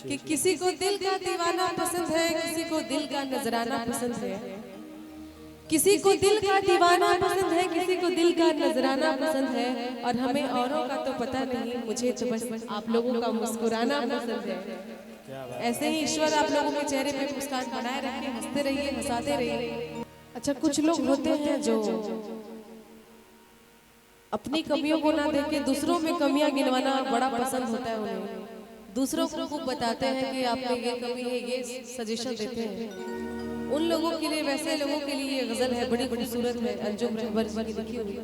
कि किसी को दिल का दीवाना पसंद है, किसी को दिल का नजराना पसंद है, किसी को दिल का दीवाना पसंद है, किसी को दिल का नजराना पसंद है। और हमें औरों का तो पता नहीं, मुझे तो बस आप लोगों का मुस्कुराना पसंद है। ऐसे ही ईश्वर आप लोगों के चेहरे पे मुस्कान बनाए रखे, हंसते रहिए, हंसाते रहिए। अच्छा, कुछ लोग होते हैं जो अपनी कमियों को ना देख के दूसरों में कमियां गिनवाना बड़ा पसंद होता है उन्हें। दूसरों को खूब बताते हैं कि आप में ये कमी है, ये सजेशन देते हैं। उन लोगों के लिए, वैसे लोगों के लिए ये गजल है, बड़ी खूबसूरत है, अंजुम रहबर की लिखी हुई।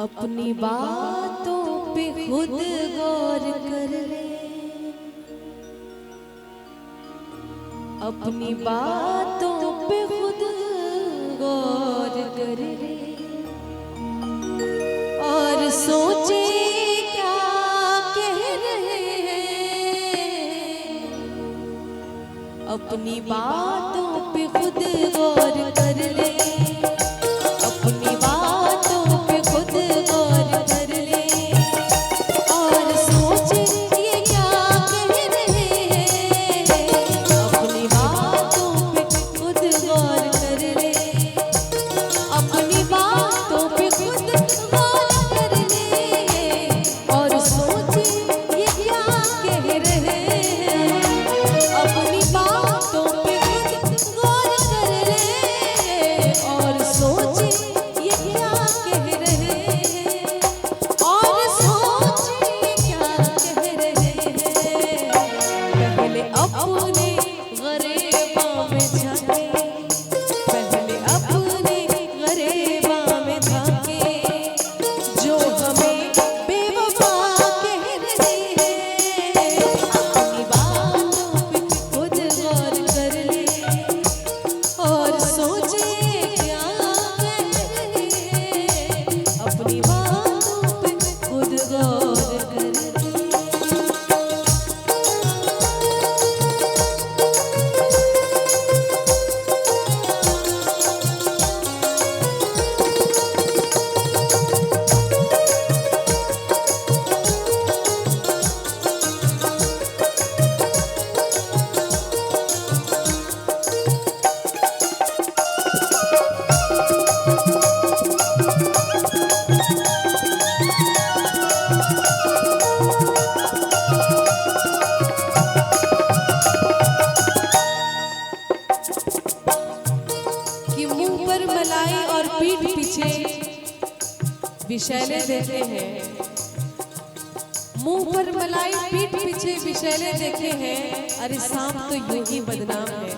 अपनी बातों पे खुद गौर कर ले, अपनी बातों पे खुद गौर कर ले, और सोचे क्या कह रहे हैं। अपनी बातों पे खुद गौर कर ले, अपनी बातों पे खुद गौर कर ले, और सोचे ये क्या कह रहे हैं। अपनी बातों पे खुद गौर कर ले, अपनी बातों पे खुद गौर कर ले, और सोचे ये क्या कह रहे हैं। अपनी बातों पे खुद गौर कर ले, और सोचे ये क्या कह रहे हैं, और सोचे क्या कह रहे हैं। पहले अपने ग़रीबों में झांके, पहले अपने ग़रीबों में झांके, जो हमें बेवफा कह रहे हैं। अपनी बातों पे खुद गौर कर ले, और सोचे क्या कह रहे हैं। अपनी बातों पे खुद गौर कर ले। कि मुंह पर मलाई और पीठ पीछे विषैले देते हैं, मुंह पर मलाई पीठ पीछे विषैले देखे हैं। अरे सांप तो यूं ही बदनाम है,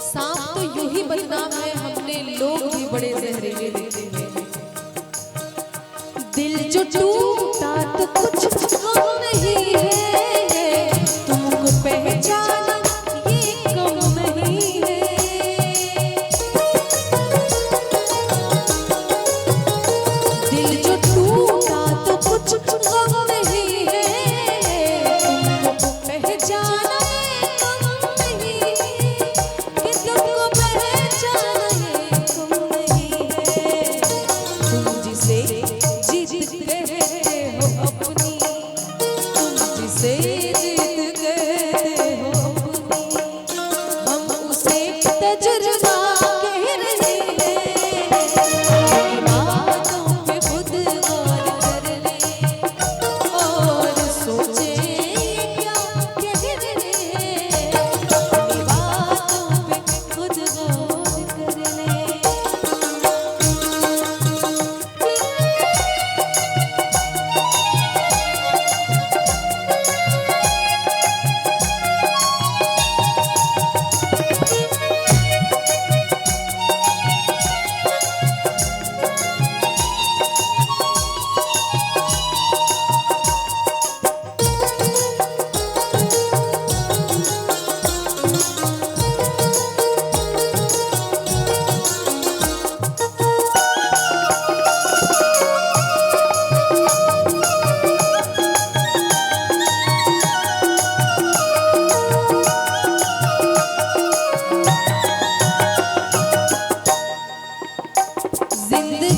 सांप तो यूं ही बदनाम है, हमने लोग भी बड़े जहरीले देखे हैं। दिल जो टूटा तो कुछ गम नहीं है, तुमको पहचाना ये कम नहीं है। दिल जो टूटा तो कुछ गम नहीं है, तुमको पहचाना ये कम नहीं है, कि तुमको पहचाना ये कम नहीं है।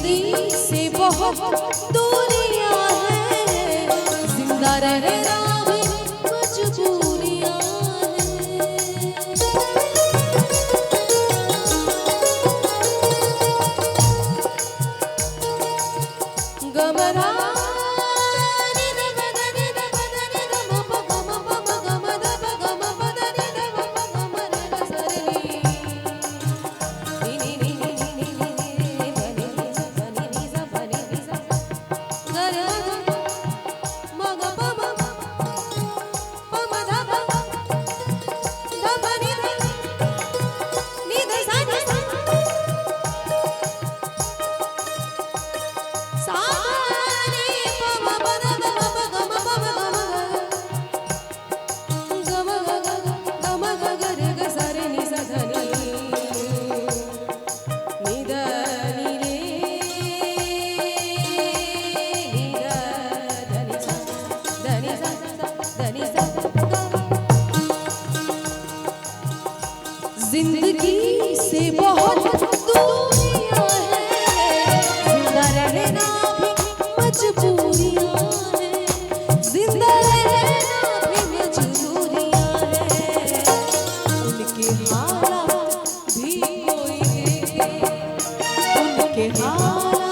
जिंदगी से बहुत दूरियां हैं, जिंदा रहना भी मजबूरियां हैं। गमरा जिंदगी से बहुत दूरियां हैं, जिंदा रहना भी मजबूरियां हैं, जिंदा रहना भी मजबूरियां हैं। उनके हालात भी कोई है, उनके हालात